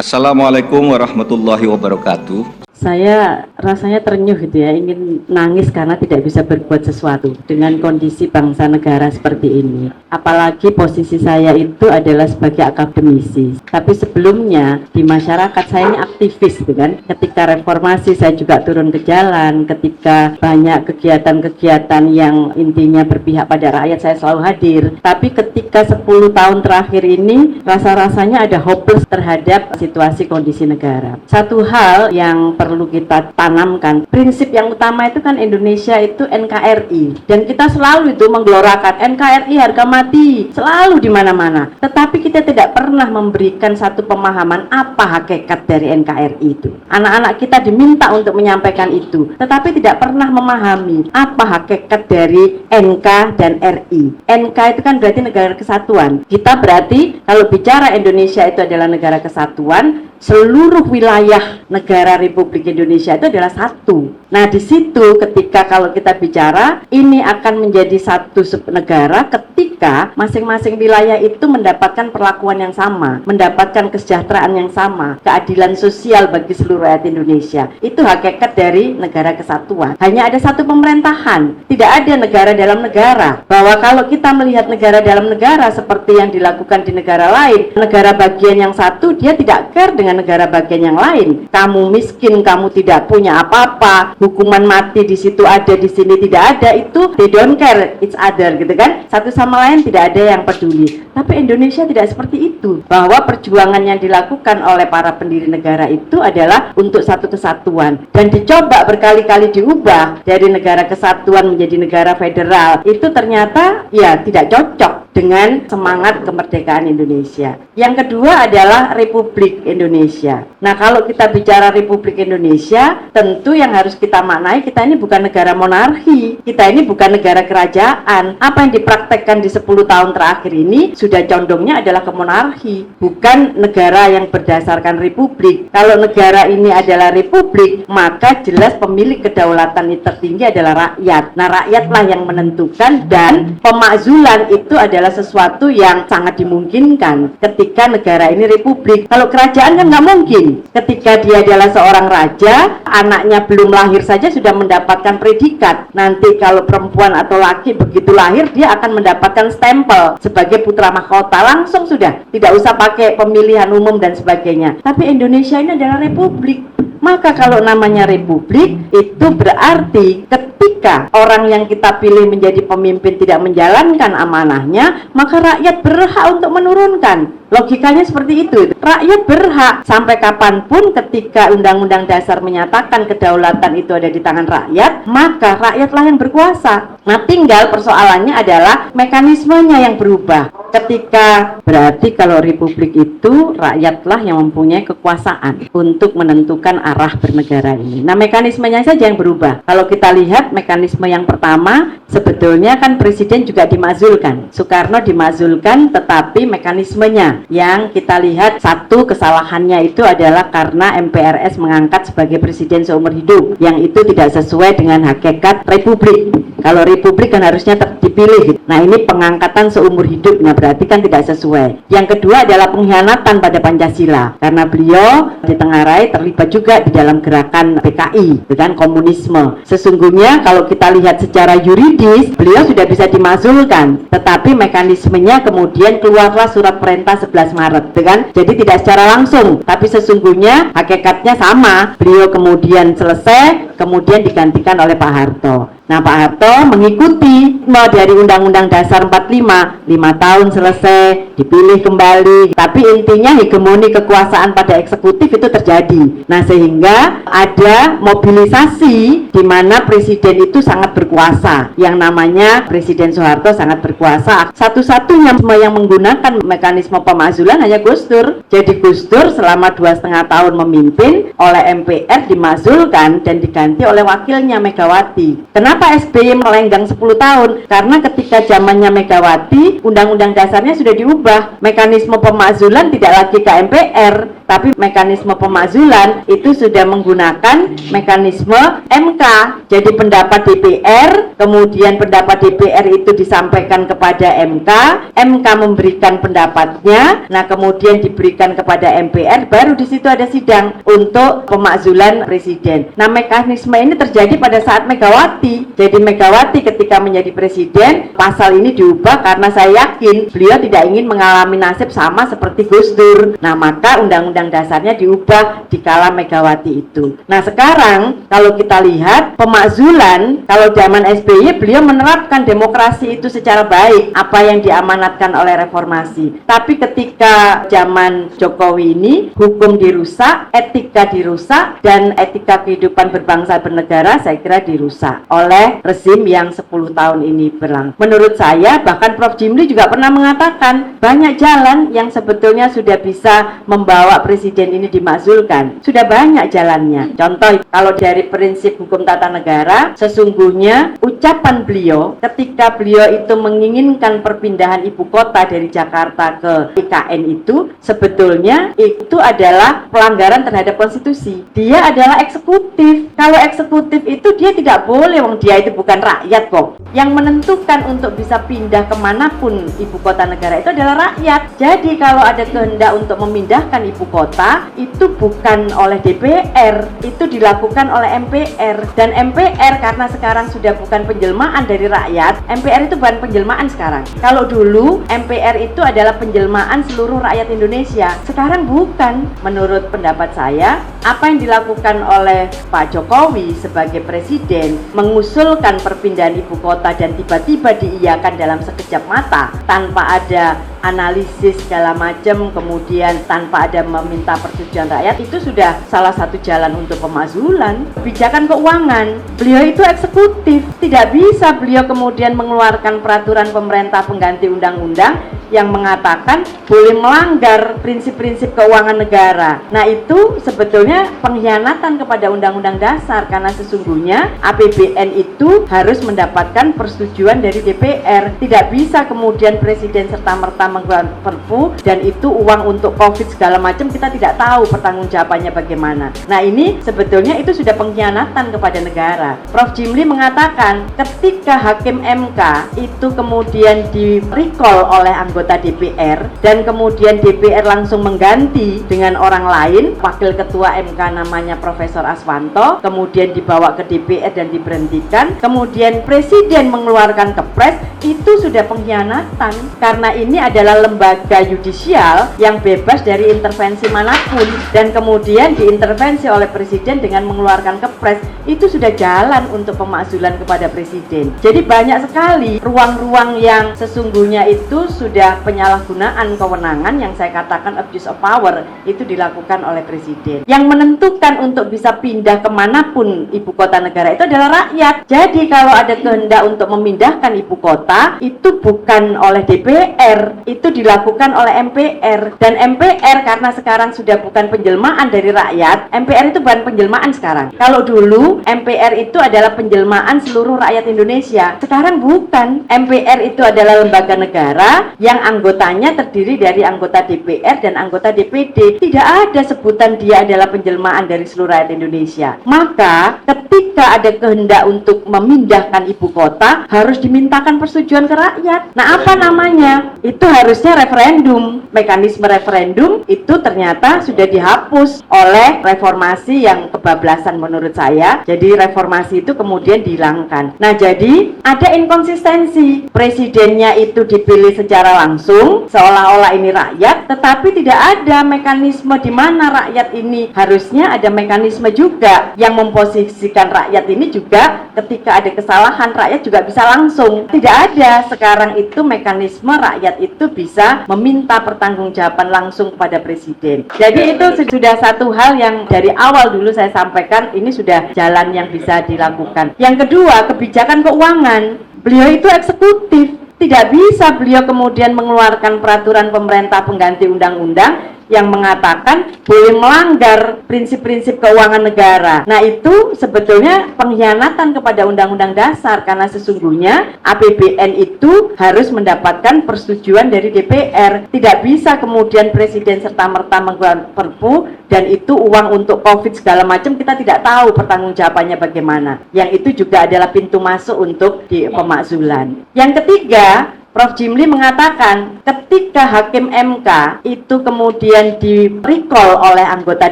Assalamualaikum warahmatullahi wabarakatuh. Saya rasanya terenyuh gitu ya, ingin nangis karena tidak bisa berbuat sesuatu dengan kondisi bangsa negara seperti ini. Apalagi posisi saya itu adalah sebagai akademisi. Tapi sebelumnya di masyarakat saya ini aktivis gitu kan. Ketika reformasi saya juga turun ke jalan, ketika banyak kegiatan-kegiatan yang intinya berpihak pada rakyat saya selalu hadir. Tapi ketika 10 tahun terakhir ini rasa-rasanya ada hopeless terhadap situasi kondisi negara. Satu hal yang perlu kita tanamkan, prinsip yang utama itu kan Indonesia itu NKRI, dan kita selalu itu menggelorakan NKRI harga mati selalu di mana-mana, tetapi kita tidak pernah memberikan satu pemahaman apa hakikat dari NKRI itu. Anak-anak kita diminta untuk menyampaikan itu, tetapi tidak pernah memahami apa hakikat dari NK dan RI. NK itu kan berarti negara kesatuan. Kita berarti kalau bicara Indonesia itu adalah negara kesatuan, seluruh wilayah negara Republik Indonesia itu adalah satu. Nah, di situ ketika kalau kita bicara ini akan menjadi satu negara ketika masing-masing wilayah itu mendapatkan perlakuan yang sama, mendapatkan kesejahteraan yang sama, keadilan sosial bagi seluruh rakyat Indonesia. Itu hakikat dari negara kesatuan. Hanya ada satu pemerintahan, tidak ada negara dalam negara. Bahwa kalau kita melihat negara dalam negara seperti yang dilakukan di negara lain, negara bagian yang satu dia tidak care dengan negara bagian yang lain. Kamu miskin, kamu tidak punya apa-apa, hukuman mati di situ ada, di sini tidak ada, itu they don't care each other gitu kan. Satu sama lain tidak ada yang peduli. Tapi Indonesia tidak seperti itu. Bahwa perjuangan yang dilakukan oleh para pendiri negara itu adalah untuk satu kesatuan, dan dicoba berkali-kali diubah dari negara kesatuan menjadi negara federal. Itu ternyata ya tidak cocok dengan semangat kemerdekaan Indonesia. Yang kedua adalah Republik Indonesia. Nah, kalau kita bicara Republik Indonesia, tentu yang harus kita maknai, kita ini bukan negara monarki, kita ini bukan negara kerajaan. Apa yang dipraktekkan di 10 tahun terakhir ini sudah condongnya adalah ke monarki, bukan negara yang berdasarkan republik. Kalau negara ini adalah republik, maka jelas pemilik kedaulatan tertinggi adalah rakyat. Nah, rakyatlah yang menentukan, dan pemakzulan itu adalah sesuatu yang sangat dimungkinkan ketika negara ini republik. Kalau kerajaan kan nggak mungkin. Ketika dia adalah seorang raja, anaknya belum lahir saja sudah mendapatkan predikat. Nanti kalau perempuan atau laki begitu lahir, dia akan mendapatkan stempel sebagai putra mahkota, langsung sudah, tidak usah pakai pemilihan umum dan sebagainya. Tapi Indonesia ini adalah republik. Maka kalau namanya republik, itu berarti ketika orang yang kita pilih menjadi pemimpin tidak menjalankan amanahnya, maka rakyat berhak untuk menurunkan. Logikanya seperti itu. Rakyat berhak sampai kapanpun ketika Undang-Undang Dasar menyatakan kedaulatan itu ada di tangan rakyat, maka rakyatlah yang berkuasa. Nah, tinggal persoalannya adalah mekanismenya yang berubah. Ketika berarti kalau republik itu rakyatlah yang mempunyai kekuasaan untuk menentukan arah bernegara ini. Nah, mekanismenya saja yang berubah. Kalau kita lihat mekanisme yang pertama, sebetulnya kan presiden juga dimakzulkan. Soekarno dimakzulkan, tetapi mekanismenya yang kita lihat, satu kesalahannya itu adalah karena MPRS mengangkat sebagai presiden seumur hidup, yang itu tidak sesuai dengan hakikat republik. Kalau republik kan harusnya dipilih. Nah, ini pengangkatan seumur hidup, nah berarti kan tidak sesuai. Yang kedua adalah pengkhianatan pada Pancasila, karena beliau ditengarai terlibat juga di dalam gerakan PKI dengan komunisme. Sesungguhnya kalau kita lihat secara yuridis, beliau sudah bisa dimakzulkan, tetapi mekanismenya kemudian keluarlah surat perintah 11 Maret, kan? Jadi tidak secara langsung, tapi sesungguhnya hakikatnya sama. Beliau kemudian selesai, kemudian digantikan oleh Pak Harto. Nah, Pak Harto mengikuti dari Undang-Undang Dasar 45, 5 tahun selesai, dipilih kembali. Tapi intinya hegemoni kekuasaan pada eksekutif itu terjadi. Nah, sehingga ada mobilisasi di mana presiden itu sangat berkuasa. Yang namanya Presiden Soeharto sangat berkuasa. Satu-satunya yang menggunakan mekanisme pemakzulan hanya Gus Dur. Jadi Gus Dur selama 2,5 tahun memimpin, oleh MPR dimakzulkan dan diganti oleh wakilnya Megawati. Kenapa SBY melenggang 10 tahun? Karena ketika zamannya Megawati, Undang-Undang Dasarnya sudah diubah. Mekanisme pemakzulan tidak lagi ke MPR, tapi mekanisme pemakzulan itu sudah menggunakan mekanisme MK. Jadi pendapat DPR, kemudian pendapat DPR itu disampaikan kepada MK, MK memberikan pendapatnya, nah kemudian diberikan kepada MPR, baru di situ ada sidang untuk pemakzulan presiden. Nah mekanisme ini terjadi pada saat Megawati. Jadi Megawati ketika menjadi presiden, pasal ini diubah karena saya yakin beliau tidak ingin mengalami nasib sama seperti Gus Dur. Nah maka undang-undang dasarnya diubah di kala Megawati itu. Nah sekarang kalau kita lihat pemakzulan, kalau zaman SBY beliau menerapkan demokrasi itu secara baik, apa yang diamanatkan oleh reformasi. Tapi ketika zaman Jokowi ini, hukum dirusak, etika dirusak, dan etika kehidupan berbangsa bernegara saya kira dirusak oleh rezim yang 10 tahun ini berlangsung. Menurut saya, bahkan Prof. Jimli juga pernah mengatakan banyak jalan yang sebetulnya sudah bisa membawa presiden ini dimakzulkan. Sudah banyak jalannya. Contoh, kalau dari prinsip hukum tata negara, sesungguhnya ucapan beliau ketika beliau itu menginginkan perpindahan ibu kota dari Jakarta ke IKN itu sebetulnya itu adalah pelanggaran terhadap konstitusi. Dia adalah eksekutif. Kalau eksekutif itu dia tidak boleh, wong dia itu bukan rakyat kok. Yang menentukan untuk bisa pindah kemanapun ibu kota negara itu adalah rakyat. Jadi kalau ada kehendak untuk memindahkan ibu kota itu bukan oleh DPR, itu dilakukan oleh MPR. Dan MPR karena sekarang sudah bukan penjelmaan dari rakyat, MPR itu bukan penjelmaan sekarang. Kalau dulu MPR itu adalah penjelmaan seluruh rakyat Indonesia, sekarang bukan. Menurut pendapat saya, apa yang dilakukan oleh Pak Jokowi sebagai presiden mengusulkan perpindahan ibu kota dan tiba-tiba diiyakan dalam sekejap mata tanpa ada analisis segala macam, kemudian tanpa ada meminta persetujuan rakyat, itu sudah salah satu jalan untuk pemakzulan. Kebijakan keuangan, beliau itu eksekutif, tidak bisa beliau kemudian mengeluarkan peraturan pemerintah pengganti undang-undang yang mengatakan boleh melanggar prinsip-prinsip keuangan negara. Nah itu sebetulnya pengkhianatan kepada undang-undang dasar, karena sesungguhnya APBN itu harus mendapatkan persetujuan dari DPR. Tidak bisa kemudian presiden serta-merta mengeluarkan perpu dan itu uang untuk COVID segala macam kita tidak tahu pertanggungjawabannya bagaimana. Nah ini sebetulnya itu sudah pengkhianatan kepada negara. Prof. Jimli mengatakan ketika hakim MK itu kemudian di-recall oleh anggota DPR dan kemudian DPR langsung mengganti dengan orang lain, wakil ketua MK namanya Profesor Aswanto, kemudian dibawa ke DPR dan diberhentikan, kemudian presiden mengeluarkan kepres, itu sudah pengkhianatan karena ini adalah lembaga yudisial yang bebas dari intervensi manapun dan kemudian diintervensi oleh presiden dengan mengeluarkan kepres. Itu sudah jalan untuk pemakzulan kepada presiden. Jadi banyak sekali ruang-ruang yang sesungguhnya itu sudah penyalahgunaan kewenangan yang saya katakan abuse of power itu dilakukan oleh presiden. Yang menentukan untuk bisa pindah kemanapun ibu kota negara itu adalah rakyat. Jadi kalau ada kehendak untuk memindahkan ibu kota itu bukan oleh DPR, itu dilakukan oleh MPR. Dan MPR karena sekarang sudah bukan penjelmaan dari rakyat, MPR itu bukan penjelmaan sekarang. Kalau dulu MPR itu adalah penjelmaan seluruh rakyat Indonesia, sekarang bukan. MPR itu adalah lembaga negara yang anggotanya terdiri dari anggota DPR dan anggota DPD. Tidak ada sebutan dia adalah penjelmaan dari seluruh rakyat Indonesia. Maka ketika ada kehendak untuk memindahkan ibu kota harus dimintakan persetujuan ke rakyat. Nah apa namanya? Itu harusnya referendum. Mekanisme referendum itu ternyata sudah dihapus oleh reformasi yang kebablasan menurut saya. Jadi reformasi itu kemudian dihilangkan. Nah jadi ada inkonsistensi. Presidennya itu dipilih secara langsung seolah-olah ini rakyat, tetapi tidak ada mekanisme di mana rakyat ini harusnya ada mekanisme juga yang memposisikan rakyat ini juga ketika ada kesalahan rakyat juga bisa langsung. Tidak ada sekarang itu mekanisme rakyat itu bisa meminta pertanggungjawaban langsung kepada presiden. Jadi itu sudah satu hal yang dari awal dulu saya sampaikan ini sudah jalan yang bisa dilakukan. Yang kedua, kebijakan keuangan. Beliau itu eksekutif. Tidak bisa beliau kemudian mengeluarkan peraturan pemerintah pengganti undang-undang yang mengatakan boleh melanggar prinsip-prinsip keuangan negara. Nah, itu sebetulnya pengkhianatan kepada Undang-Undang Dasar, karena sesungguhnya APBN itu harus mendapatkan persetujuan dari DPR. Tidak bisa kemudian Presiden serta-merta mengeluarkan Perpu dan itu uang untuk COVID segala macam, kita tidak tahu pertanggungjawabannya bagaimana. Yang itu juga adalah pintu masuk untuk di pemakzulan. Yang ketiga, Prof. Jimli mengatakan ketika Hakim MK itu kemudian di-recall oleh anggota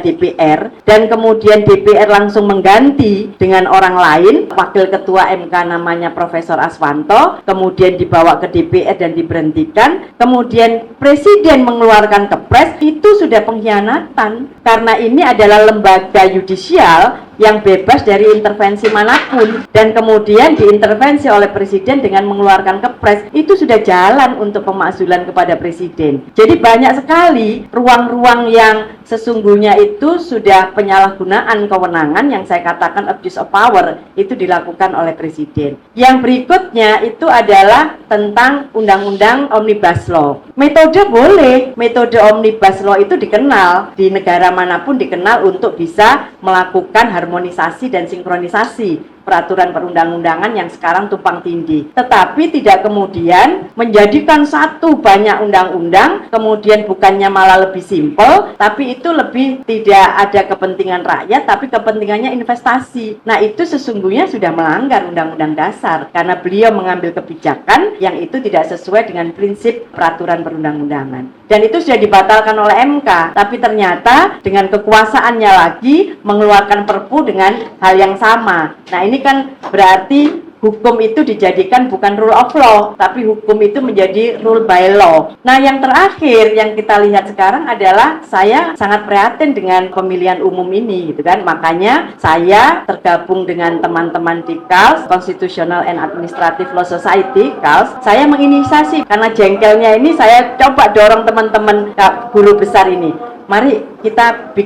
DPR dan kemudian DPR langsung mengganti dengan orang lain, Wakil Ketua MK namanya Profesor Aswanto, kemudian dibawa ke DPR dan diberhentikan, kemudian Presiden mengeluarkan Kepres, itu sudah pengkhianatan karena ini adalah lembaga yudisial yang bebas dari intervensi manapun dan kemudian diintervensi oleh Presiden dengan mengeluarkan Kepres, itu sudah jalan untuk pemakzulan kepada Presiden. Jadi banyak sekali ruang-ruang yang sesungguhnya itu sudah penyalahgunaan kewenangan yang saya katakan abuse of power itu dilakukan oleh Presiden. Yang berikutnya itu adalah tentang Undang-Undang Omnibus Law. Metode boleh, metode Omnibus Law itu dikenal di negara manapun, dikenal untuk bisa melakukan harmonisasi dan sinkronisasi peraturan perundang-undangan yang sekarang tumpang tindih, tetapi tidak kemudian menjadikan satu banyak undang-undang, kemudian bukannya malah lebih simpel, tapi itu lebih tidak ada kepentingan rakyat, tapi kepentingannya investasi. Nah, itu sesungguhnya sudah melanggar Undang-Undang Dasar, karena beliau mengambil kebijakan yang itu tidak sesuai dengan prinsip peraturan perundang-undangan. Dan itu sudah dibatalkan oleh MK, tapi ternyata dengan kekuasaannya lagi mengeluarkan Perpu dengan hal yang sama. Nah, ini kan berarti hukum itu dijadikan bukan rule of law, tapi hukum itu menjadi rule by law. Nah, yang terakhir yang kita lihat sekarang adalah saya sangat prihatin dengan pemilihan umum ini, gitu kan. Makanya saya tergabung dengan teman-teman di KALS, Constitutional and Administrative Law Society, KALS. Saya menginisiasi, karena jengkelnya ini saya coba dorong teman-teman guru besar ini. Mari kita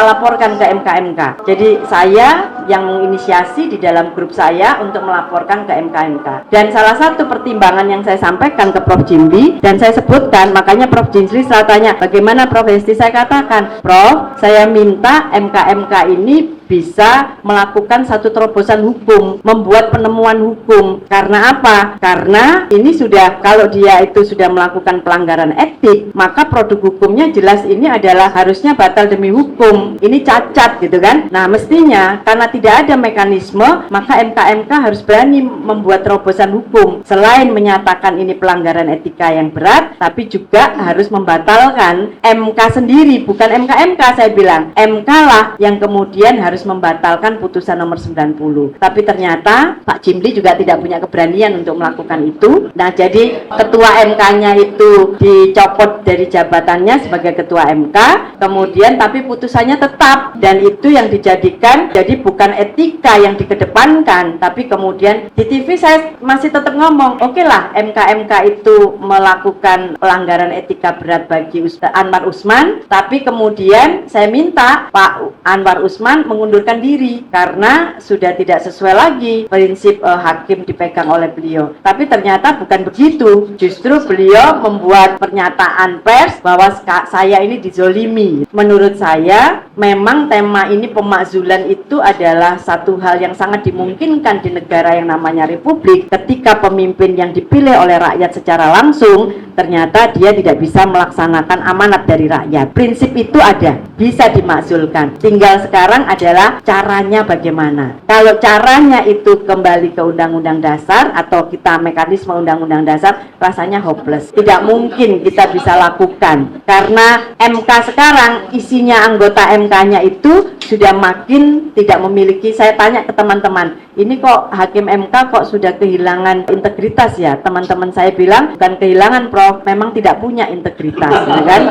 laporkan ke MK-MK. Jadi saya yang menginisiasi di dalam grup saya untuk melaporkan ke MK-MK. Dan salah satu pertimbangan yang saya sampaikan ke Prof. Jimli, dan saya sebutkan, makanya Prof. Jimli selalu tanya, bagaimana Prof. Hesti? Saya katakan, Prof, saya minta MK-MK ini bisa melakukan satu terobosan hukum, membuat penemuan hukum. Karena apa? Karena ini sudah, kalau dia itu sudah melakukan pelanggaran etik, maka produk hukumnya jelas ini adalah harusnya batal demi hukum. Ini cacat, gitu kan? Nah, mestinya karena tidak ada mekanisme, maka MK-MK harus berani membuat terobosan hukum. Selain menyatakan ini pelanggaran etika yang berat, tapi juga harus membatalkan MK sendiri, bukan MK-MK saya bilang. MK lah yang kemudian harus membatalkan putusan nomor 90. Tapi ternyata Pak Jimli juga tidak punya keberanian untuk melakukan itu. Nah, jadi ketua MK-nya itu dicopot dari jabatannya sebagai ketua MK, kemudian tapi putusannya tetap, dan itu yang dijadikan, jadi bukan etika yang dikedepankan, tapi kemudian di TV saya masih tetap ngomong, oke lah MK-MK itu melakukan pelanggaran etika berat bagi Ustaz Anwar Usman, tapi kemudian saya minta Pak Anwar Usman mengundurkan diri karena sudah tidak sesuai lagi prinsip hakim dipegang oleh beliau. Tapi ternyata bukan begitu, justru beliau membuat pernyataan pers bahwa saya ini dizolimi. Menurut saya memang tema ini pemakzulan itu adalah satu hal yang sangat dimungkinkan di negara yang namanya republik, ketika pemimpin yang dipilih oleh rakyat secara langsung ternyata dia tidak bisa melaksanakan amanat dari rakyat. Prinsip itu ada, bisa dimakzulkan, tinggal sekarang adalah caranya bagaimana. Kalau caranya itu kembali ke Undang-Undang Dasar atau kita mekanisme Undang-Undang Dasar, rasanya hopeless, tidak mungkin kita bisa lakukan, karena MK sekarang isinya anggota MK-nya itu sudah makin tidak memiliki. Saya tanya ke teman-teman, ini kok hakim MK kok sudah kehilangan integritas ya? Teman-teman saya bilang bukan kehilangan, Prof, memang tidak punya integritas, ya kan?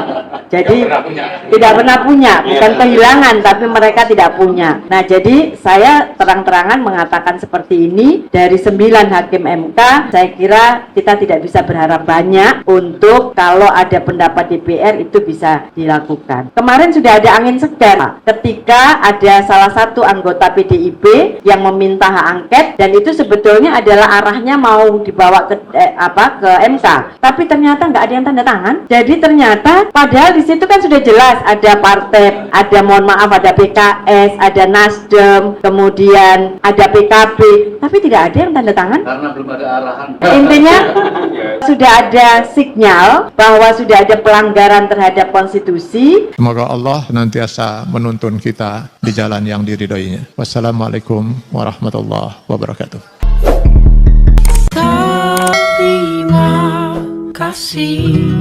Jadi tidak pernah punya, bukan kehilangan, tapi mereka tidak punya. punya. Nah, jadi saya terang-terangan mengatakan seperti ini, dari 9 hakim MK, saya kira kita tidak bisa berharap banyak untuk kalau ada pendapat DPR itu bisa dilakukan. Kemarin sudah ada angin segar ketika ada salah satu anggota PDIP yang meminta hak angket, dan itu sebetulnya adalah arahnya mau dibawa ke MK, tapi ternyata nggak ada yang tanda tangan. Jadi ternyata padahal di situ kan sudah jelas ada partai, ada ada PKS, ada Nasdem, kemudian ada PKB, tapi tidak ada yang tanda tangan karena belum ada arahan. Intinya sudah ada sinyal bahwa sudah ada pelanggaran terhadap konstitusi. Semoga Allah nantiasa menuntun kita di jalan yang diridhoinya. Wassalamualaikum warahmatullahi wabarakatuh. Terima kasih.